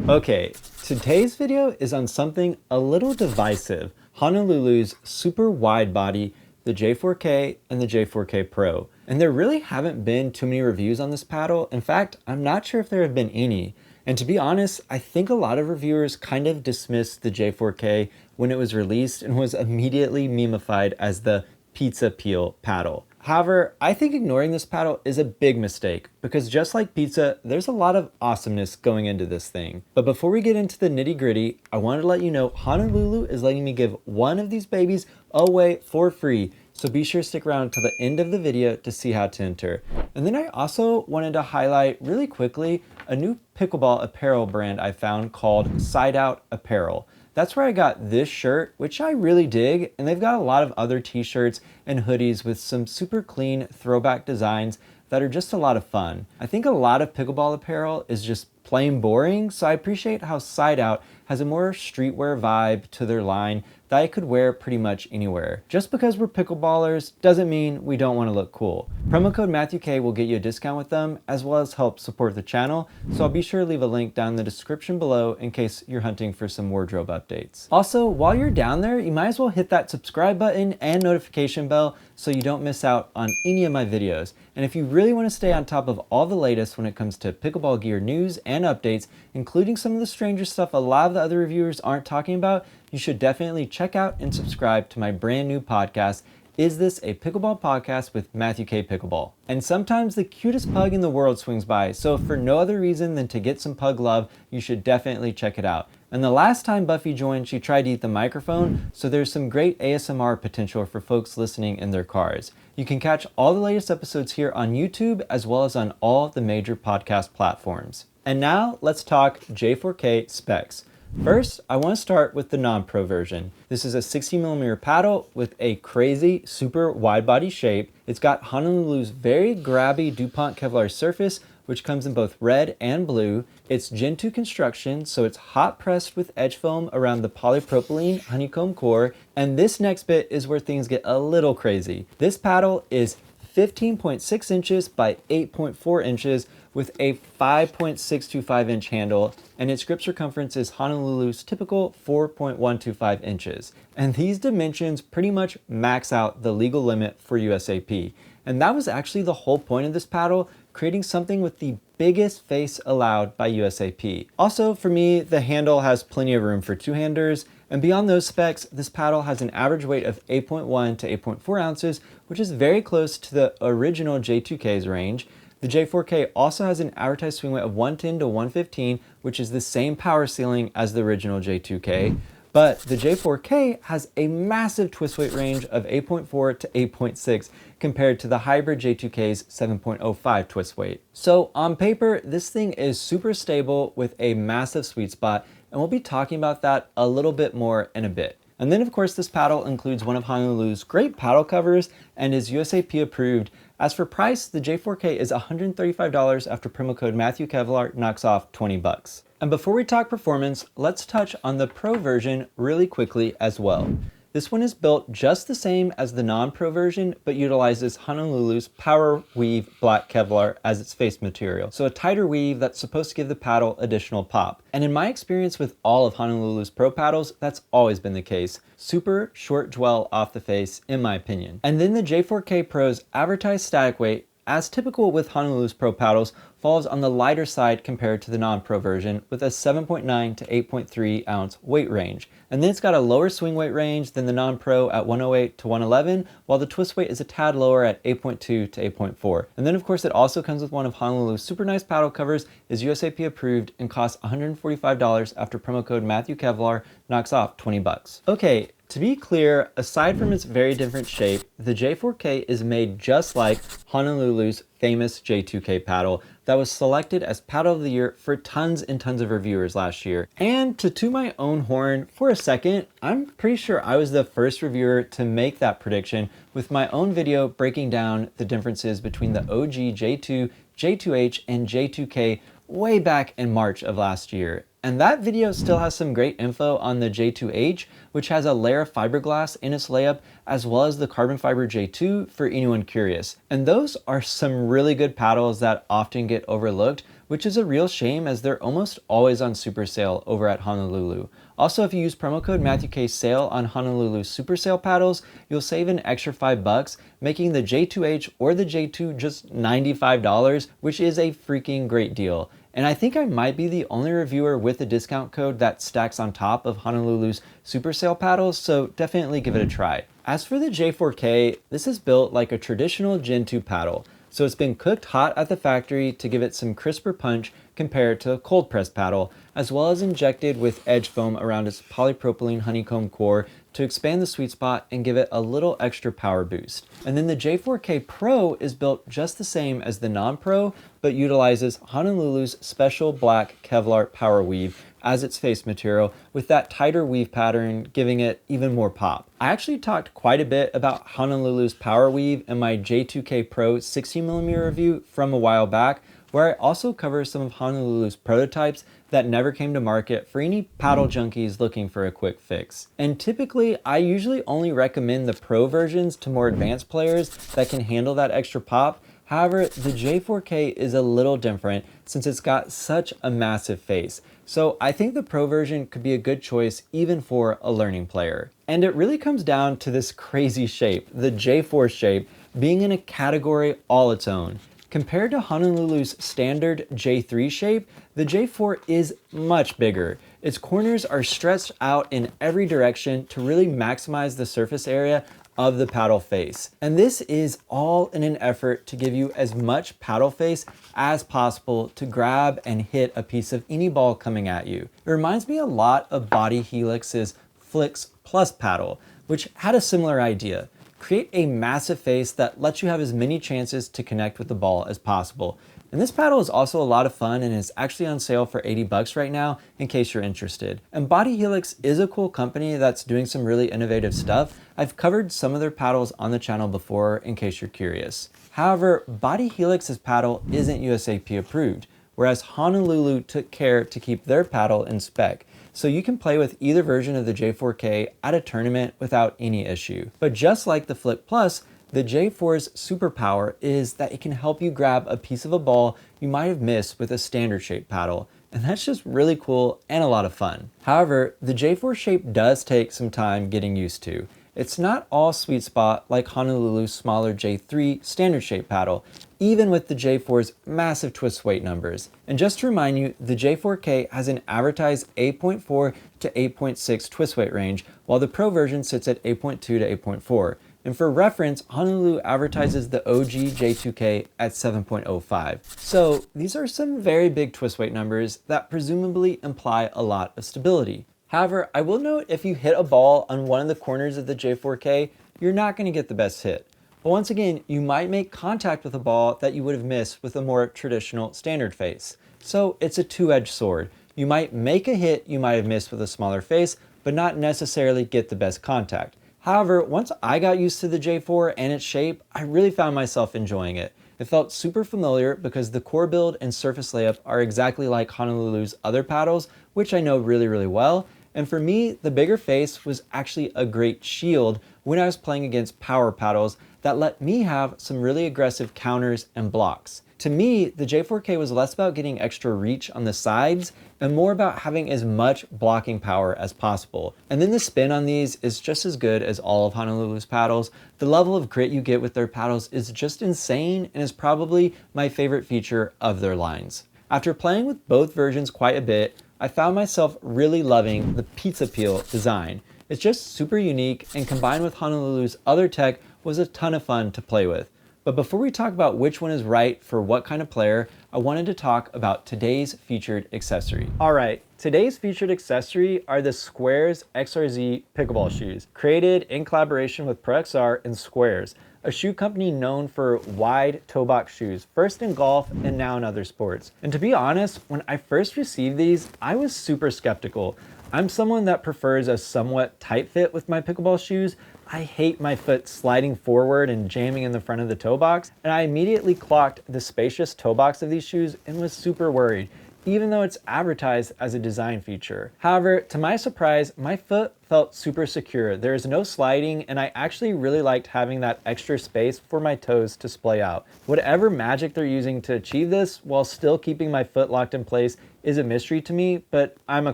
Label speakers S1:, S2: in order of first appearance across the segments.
S1: Okay, today's video is on something a little divisive. Honolulu's super wide body, the J4K and the J4K Pro. And there really haven't been too many reviews on this paddle. In fact, I'm not sure if there have been any. And to be honest, I think a lot of reviewers kind of dismissed the J4K when it was released and was immediately memeified as the pizza peel paddle. However, I think ignoring this paddle is a big mistake because just like pizza, there's a lot of awesomeness going into this thing. But before we get into the nitty gritty, I wanted to let you know Honolulu is letting me give one of these babies away for free. So be sure to stick around to the end of the video to see how to enter. And then I also wanted to highlight really quickly a new pickleball apparel brand I found called Side Out Apparel. That's where I got this shirt, which I really dig, and they've got a lot of other t-shirts and hoodies with some super clean throwback designs that are just a lot of fun. I think a lot of pickleball apparel is just plain boring, so I appreciate how Side Out has a more streetwear vibe to their line that I could wear pretty much anywhere. Just because we're pickleballers doesn't mean we don't want to look cool. Promo code MatthewK will get you a discount with them, as well as help support the channel, so I'll be sure to leave a link down in the description below in case you're hunting for some wardrobe updates. Also, while you're down there, you might as well hit that subscribe button and notification bell so you don't miss out on any of my videos. And if you really want to stay on top of all the latest when it comes to pickleball gear news and updates, including some of the stranger stuff a lot of the other reviewers aren't talking about, you should definitely check out and subscribe to my brand new podcast, Is This a Pickleball Podcast with Matthew K. Pickleball. And sometimes the cutest pug in the world swings by, so if for no other reason than to get some pug love, you should definitely check it out. And the last time Buffy joined, she tried to eat the microphone, so there's some great ASMR potential for folks listening in their cars. You can catch all the latest episodes here on YouTube as well as on all the major podcast platforms. And now let's talk J4K Specs. First, I want to start with the non-pro version. This is a 60mm paddle with a crazy, super wide body shape. It's got Honolulu's very grabby DuPont Kevlar surface, which comes in both red and blue. It's Gen 2 construction, so it's hot pressed with edge foam around the polypropylene honeycomb core. And this next bit is where things get a little crazy. This paddle is 15.6 inches by 8.4 inches with a 5.625 inch handle, and its grip circumference is Honolulu's typical 4.125 inches. And these dimensions pretty much max out the legal limit for USAP. And that was actually the whole point of this paddle, creating something with the biggest face allowed by USAP. Also, for me, the handle has plenty of room for two-handers, and beyond those specs, this paddle has an average weight of 8.1 to 8.4 ounces, which is very close to the original J2K's range. The J4K also has an advertised swing weight of 110 to 115, which is the same power ceiling as the original J2K. But the J4K has a massive twist weight range of 8.4 to 8.6 compared to the hybrid J2K's 7.05 twist weight. So on paper, this thing is super stable with a massive sweet spot, and we'll be talking about that a little bit more in a bit. And then of course this paddle includes one of Honolulu's great paddle covers and is USAP approved. As for price, the J4K is $135 after promo code MatthewKevlar knocks off 20 bucks. And before we talk performance, let's touch on the Pro version really quickly as well. This one is built just the same as the non-Pro version, but utilizes Honolulu's Power Weave Black Kevlar as its face material. So a tighter weave that's supposed to give the paddle additional pop. And in my experience with all of Honolulu's Pro paddles, that's always been the case. Super short dwell off the face, in my opinion. And then the J4K Pro's advertised static weight, as typical with Honolulu's Pro paddles, falls on the lighter side compared to the non-Pro version with a 7.9 to 8.3 ounce weight range. And then it's got a lower swing weight range than the non-Pro at 108 to 111, while the twist weight is a tad lower at 8.2 to 8.4. And then of course it also comes with one of Honolulu's super nice paddle covers, is USAP approved, and costs $145 after promo code MatthewKevlar knocks off 20 bucks. Okay, to be clear, aside from its very different shape, the J4K is made just like Honolulu's famous J2K paddle that was selected as Paddle of the Year for tons and tons of reviewers last year. And to toot my own horn for a second, I'm pretty sure I was the first reviewer to make that prediction with my own video breaking down the differences between the OG J2, J2H, and J2K way back in March of last year. And that video still has some great info on the J2H, which has a layer of fiberglass in its layup, as well as the carbon fiber J2 for anyone curious. And those are some really good paddles that often get overlooked, which is a real shame as they're almost always on super sale over at Honolulu. Also, if you use promo code MatthewKSale on Honolulu super sale paddles, you'll save an extra $5, making the J2H or the J2 just $95, which is a freaking great deal. And I think I might be the only reviewer with a discount code that stacks on top of Honolulu's super sale paddles, so definitely give it a try. As for the J4K, this is built like a traditional Gen 2 paddle. So it's been cooked hot at the factory to give it some crisper punch compared to a cold press paddle, as well as injected with edge foam around its polypropylene honeycomb core to expand the sweet spot and give it a little extra power boost. And then the J4K Pro is built just the same as the non-Pro, but utilizes Honolulu's special black Kevlar power weave as its face material, with that tighter weave pattern giving it even more pop. I actually talked quite a bit about Honolulu's power weave in my J2K Pro 60mm review from a while back, where I also cover some of Honolulu's prototypes that never came to market for any paddle junkies looking for a quick fix. And typically, I usually only recommend the Pro versions to more advanced players that can handle that extra pop. However, the J4K is a little different since it's got such a massive face. So I think the Pro version could be a good choice even for a learning player. And it really comes down to this crazy shape, the J4 shape, being in a category all its own. Compared to Honolulu's standard J3 shape, the J4 is much bigger. Its corners are stretched out in every direction to really maximize the surface area of the paddle face. And this is all in an effort to give you as much paddle face as possible to grab and hit a piece of any ball coming at you. It reminds me a lot of BodyHelix's FlikPlus paddle, which had a similar idea. Create a massive face that lets you have as many chances to connect with the ball as possible. And this paddle is also a lot of fun and is actually on sale for $80 right now in case you're interested. And BodyHelix is a cool company that's doing some really innovative stuff. I've covered some of their paddles on the channel before in case you're curious. However, BodyHelix's paddle isn't USAP approved, whereas Honolulu took care to keep their paddle in spec. So you can play with either version of the J4K at a tournament without any issue. But just like the FlikPlus, the J4's superpower is that it can help you grab a piece of a ball you might have missed with a standard shape paddle. And that's just really cool and a lot of fun. However, the J4 shape does take some time getting used to. It's not all sweet spot like Honolulu's smaller J3 standard shape paddle, even with the J4's massive twist weight numbers. And just to remind you, the J4K has an advertised 8.4 to 8.6 twist weight range, while the Pro version sits at 8.2 to 8.4. And for reference, Honolulu advertises the OG J2K at 7.05. So these are some very big twist weight numbers that presumably imply a lot of stability. However, I will note if you hit a ball on one of the corners of the J4K, you're not going to get the best hit. But once again, you might make contact with a ball that you would have missed with a more traditional standard face. So it's a two-edged sword. You might make a hit you might have missed with a smaller face, but not necessarily get the best contact. However, once I got used to the J4 and its shape, I really found myself enjoying it. It felt super familiar because the core build and surface layup are exactly like Honolulu's other paddles, which I know really well. And for me, the bigger face was actually a great shield when I was playing against power paddles that let me have some really aggressive counters and blocks. To me, the J4K was less about getting extra reach on the sides and more about having as much blocking power as possible. And then the spin on these is just as good as all of Honolulu's paddles. The level of grit you get with their paddles is just insane and is probably my favorite feature of their lines. After playing with both versions quite a bit, I found myself really loving the pizza peel design. It's just super unique and combined with Honolulu's other tech was a ton of fun to play with. But before we talk about which one is right for what kind of player, I wanted to talk about today's featured accessory. All right, today's featured accessory are the SQAIRZ XRZ pickleball shoes, created in collaboration with ProXR and SQAIRZ, a shoe company known for wide toe box shoes, first in golf and now in other sports. And to be honest, when I first received these, I was super skeptical. I'm someone that prefers a somewhat tight fit with my pickleball shoes. I hate my foot sliding forward and jamming in the front of the toe box, and I immediately clocked the spacious toe box of these shoes and was super worried. even though it's advertised as a design feature. However, to my surprise, my foot felt super secure. There is no sliding, and I actually really liked having that extra space for my toes to splay out. Whatever magic they're using to achieve this while still keeping my foot locked in place is a mystery to me, but I'm a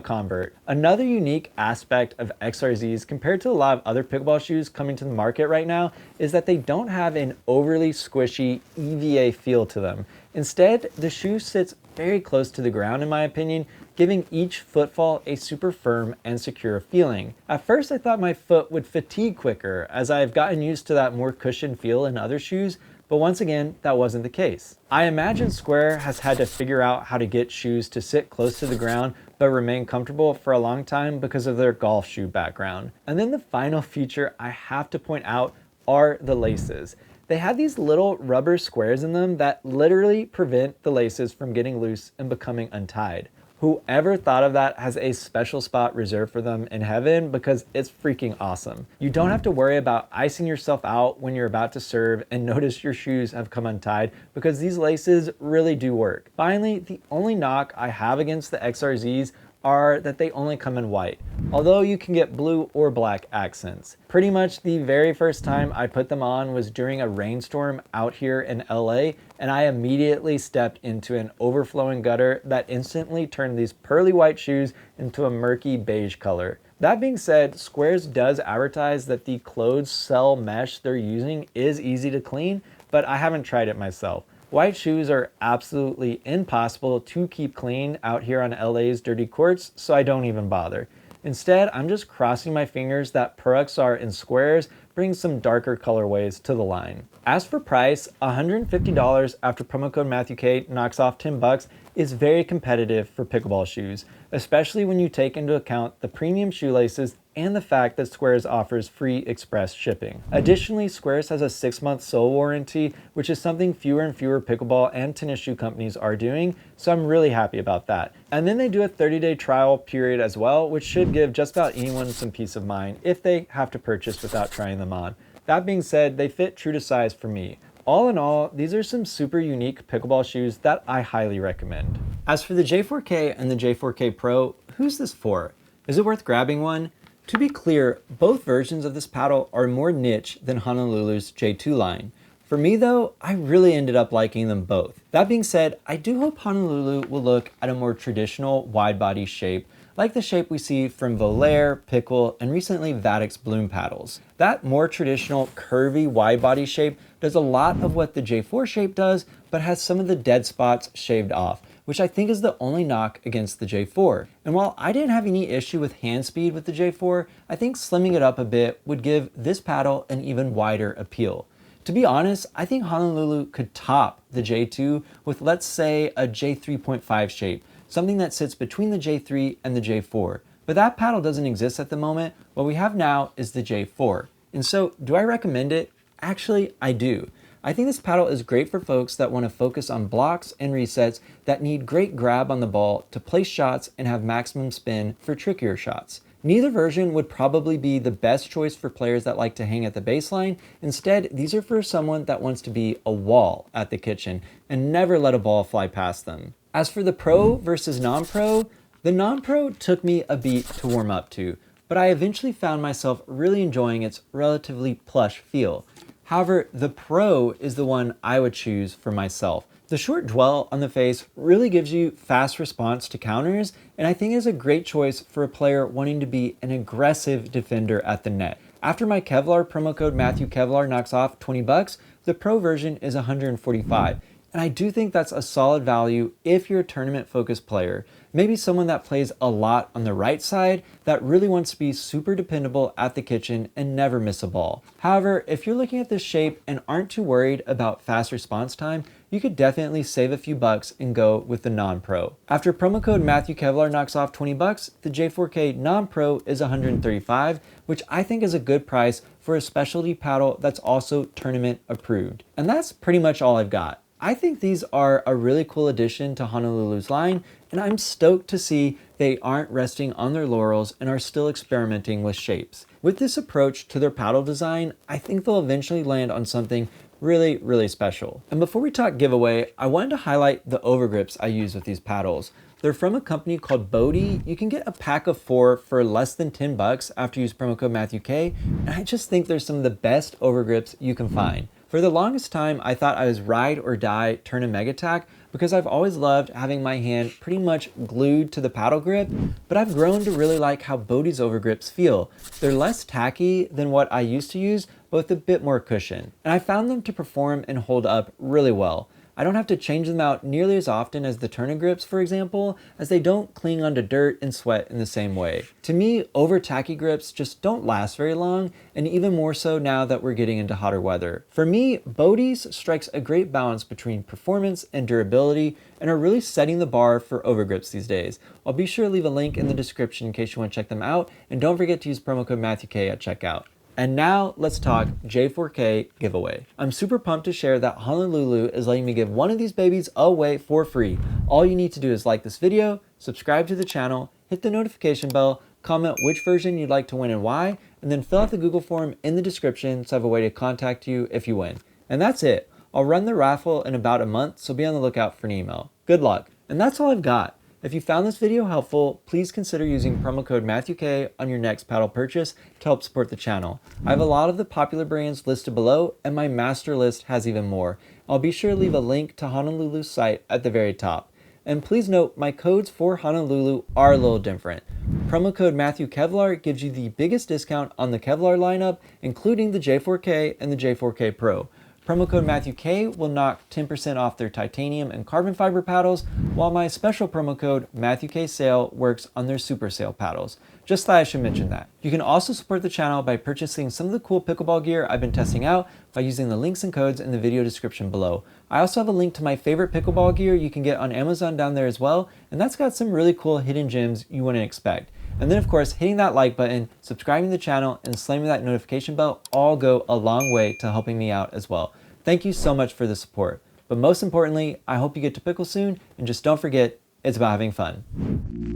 S1: convert. Another unique aspect of XRZs compared to a lot of other pickleball shoes coming to the market right now is that they don't have an overly squishy EVA feel to them. Instead, the shoe sits very close to the ground in my opinion, giving each footfall a super firm and secure feeling. At first I thought my foot would fatigue quicker as I've gotten used to that more cushioned feel in other shoes, but once again, that wasn't the case. I imagine SQAIRZ has had to figure out how to get shoes to sit close to the ground but remain comfortable for a long time because of their golf shoe background. And then the final feature I have to point out are the laces. They have these little rubber squares in them that literally prevent the laces from getting loose and becoming untied. Whoever thought of that has a special spot reserved for them in heaven because it's freaking awesome. You don't have to worry about icing yourself out when you're about to serve and notice your shoes have come untied because these laces really do work. Finally, the only knock I have against the XRZs are that they only come in white, although you can get blue or black accents. Pretty much the very first time I put them on was during a rainstorm out here in LA, and I immediately stepped into an overflowing gutter that instantly turned these pearly white shoes into a murky beige color. That being said, SQAIRZ does advertise that the closed cell mesh they're using is easy to clean, but I haven't tried it myself. White shoes are absolutely impossible to keep clean out here on LA's dirty courts, so I don't even bother. Instead, I'm just crossing my fingers that ProXR and SQAIRZ bring some darker colorways to the line. As for price, $150 after promo code MatthewK knocks off $10 is very competitive for pickleball shoes, especially when you take into account the premium shoelaces and the fact that SQAIRZ offers free express shipping. Additionally, SQAIRZ has a 6-month sole warranty, which is something fewer and fewer pickleball and tennis shoe companies are doing, so I'm really happy about that. And then they do a 30-day trial period as well, which should give just about anyone some peace of mind if they have to purchase without trying them on. That being said, they fit true to size for me. All in all, these are some super unique pickleball shoes that I highly recommend. As for the J4K and the J4K Pro, who's this for? Is it worth grabbing one? To be clear, both versions of this paddle are more niche than Honolulu's J2 line. For me though, I really ended up liking them both. That being said, I do hope Honolulu will look at a more traditional wide body shape, like the shape we see from Volair, Pickle, and recently Vadic's Bloom paddles. That more traditional curvy wide body shape does a lot of what the J4 shape does, but has some of the dead spots shaved off, which I think is the only knock against the J4. And while I didn't have any issue with hand speed with the J4, I think slimming it up a bit would give this paddle an even wider appeal. To be honest, I think Honolulu could top the J2 with, let's say, a J3.5 shape, something that sits between the J3 and the J4. But that paddle doesn't exist at the moment. What we have now is the J4. And so, do I recommend it? Actually, I do. I think this paddle is great for folks that want to focus on blocks and resets that need great grab on the ball to place shots and have maximum spin for trickier shots. Neither version would probably be the best choice for players that like to hang at the baseline. Instead, these are for someone that wants to be a wall at the kitchen and never let a ball fly past them. As for the Pro versus non-Pro, the non-Pro took me a beat to warm up to, but I eventually found myself really enjoying its relatively plush feel. However, the Pro is the one I would choose for myself. The short dwell on the face really gives you fast response to counters, and I think is a great choice for a player wanting to be an aggressive defender at the net. After my Kevlar promo code MatthewKevlar knocks off $20, the Pro version is $145. And I do think that's a solid value if you're a tournament-focused player. Maybe someone that plays a lot on the right side that really wants to be super dependable at the kitchen and never miss a ball. However, if you're looking at this shape and aren't too worried about fast response time, you could definitely save a few bucks and go with the non-Pro. After promo code MatthewKevlar knocks off $20, the J4K non-Pro is $135, which I think is a good price for a specialty paddle that's also tournament approved. And that's pretty much all I've got. I think these are a really cool addition to Honolulu's line, and I'm stoked to see they aren't resting on their laurels and are still experimenting with shapes. With this approach to their paddle design, I think they'll eventually land on something really special. And before we talk giveaway, I wanted to highlight the overgrips I use with these paddles. They're from a company called Body. You can get a pack of 4 for less than 10 bucks after you use promo code MatthewK, and I just think they're some of the best overgrips you can find. For the longest time, I thought I was ride or die turn and mega tack because I've always loved having my hand pretty much glued to the paddle grip, but I've grown to really like how Body's overgrips feel. They're less tacky than what I used to use, but with a bit more cushion. And I found them to perform and hold up really well. I don't have to change them out nearly as often as the Tourna grips, for example, as they don't cling onto dirt and sweat in the same way. To me, over tacky grips just don't last very long, and even more so now that we're getting into hotter weather. For me, Body's strikes a great balance between performance and durability, and are really setting the bar for overgrips these days. I'll be sure to leave a link in the description in case you want to check them out, and don't forget to use promo code MatthewK at checkout. And now let's talk J4K giveaway. I'm super pumped to share that Honolulu is letting me give one of these babies away for free. All you need to do is like this video, subscribe to the channel, hit the notification bell, comment which version you'd like to win and why, and then fill out the Google form in the description so I have a way to contact you if you win. And that's it. I'll run the raffle in about a month, so be on the lookout for an email. Good luck. And that's all I've got. If you found this video helpful, please consider using promo code MatthewK on your next paddle purchase to help support the channel. I have a lot of the popular brands listed below, and my master list has even more. I'll be sure to leave a link to Honolulu's site at the very top. And please note, my codes for Honolulu are a little different. Promo code MatthewKevlar gives you the biggest discount on the Kevlar lineup, including the J4K and the J4KPro. Promo code MatthewK will knock 10% off their titanium and carbon fiber paddles, while my special promo code MatthewK Sale works on their Super Sale paddles. Just thought I should mention that. You can also support the channel by purchasing some of the cool pickleball gear I've been testing out by using the links and codes in the video description below. I also have a link to my favorite pickleball gear you can get on Amazon down there as well, and that's got some really cool hidden gems you wouldn't expect. And then of course, hitting that like button, subscribing to the channel, and slamming that notification bell all go a long way to helping me out as well. Thank you so much for the support. But most importantly, I hope you get to pickle soon, and just don't forget, it's about having fun.